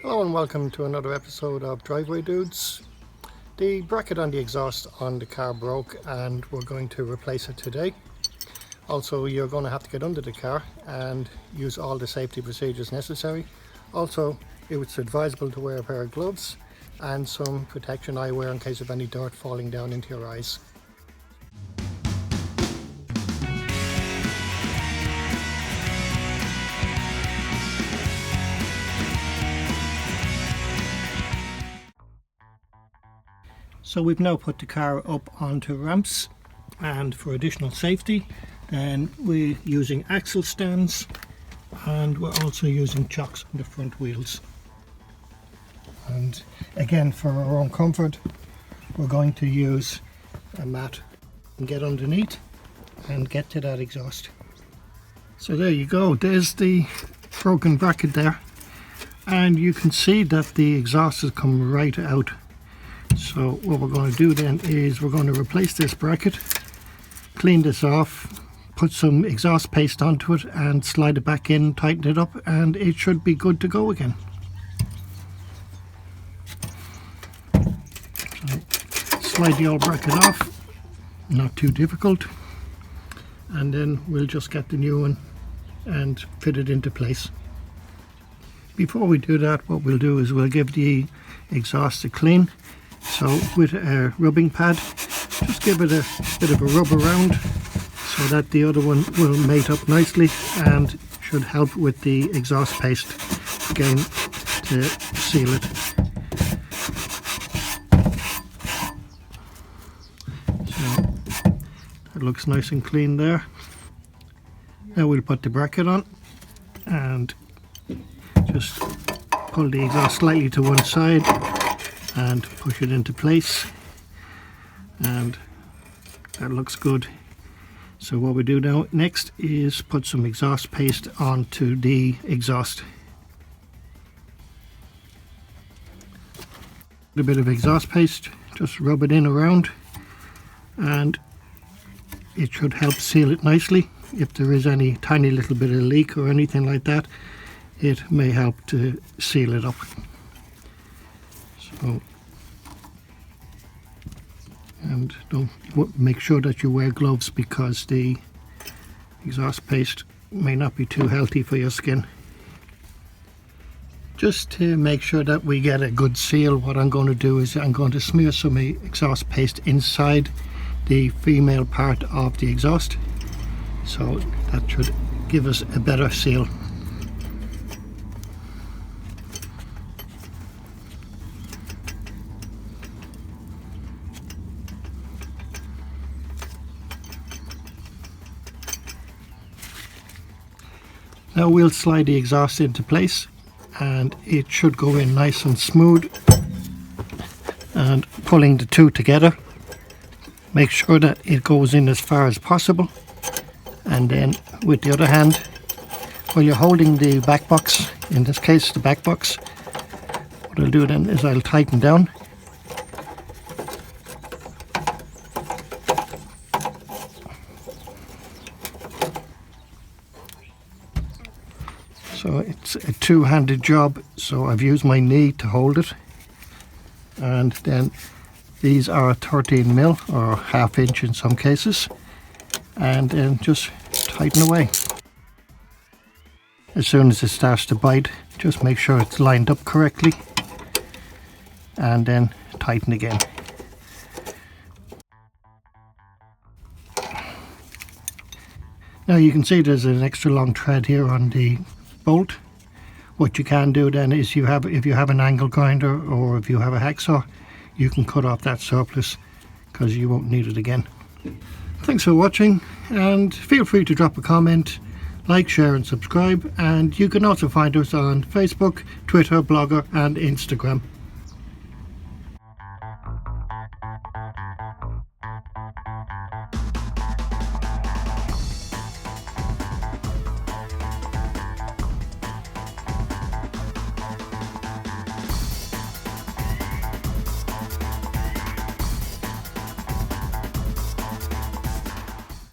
Hello and welcome to another episode of Driveway Dudes. The bracket on the exhaust on the car broke and we're going to replace it today. Also, you're going to have to get under the car and use all the safety procedures necessary. Also, it's advisable to wear a pair of gloves and some protection eyewear in case of any dirt falling down into your eyes. So we've now put the car up onto ramps, and for additional safety then we're using axle stands, and we're also using chocks on the front wheels. And again, for our own comfort, we're going to use a mat and get underneath and get to that exhaust. So there you go, there's the broken bracket there, and you can see that the exhaust has come right out. So what we're going to do then is we're going to replace this bracket, clean this off, put some exhaust paste onto it and slide it back in, tighten it up, and it should be good to go again. So slide the old bracket off, not too difficult, and then we'll just get the new one and fit it into place. Before we do that, what we'll do is we'll give the exhaust a clean. So with a rubbing pad, just give it a bit of a rub around so that the other one will mate up nicely and should help with the exhaust paste again to seal it. So that looks nice and clean there. Now we'll put the bracket on and just pull the exhaust slightly to one side and push it into place, and that looks good. So what we do now next is put some exhaust paste onto the exhaust. A bit of exhaust paste, just rub it in around, and it should help seal it nicely. If there is any tiny little bit of leak or anything like that, it may help to seal it up. So, and make sure that you wear gloves because the exhaust paste may not be too healthy for your skin. Just to make sure that we get a good seal, what I'm going to do is I'm going to smear some exhaust paste inside the female part of the exhaust, so that should give us a better seal. Now we'll slide the exhaust into place and it should go in nice and smooth, and pulling the two together, make sure that it goes in as far as possible, and then with the other hand, while you're holding the back box, in this case the back box, what I'll do then is I'll tighten down. So it's a two-handed job, so I've used my knee to hold it, and then these are 13mm or ½ inch in some cases, and then just tighten away. As soon as it starts to bite, just make sure it's lined up correctly and then tighten again. Now you can see there's an extra long thread here on the bolt. What you can do then is if you have an angle grinder or if you have a hacksaw, you can cut off that surplus because you won't need it again. Thanks for watching, and feel free to drop a comment, like, share and subscribe, and you can also find us on Facebook, Twitter, Blogger and Instagram.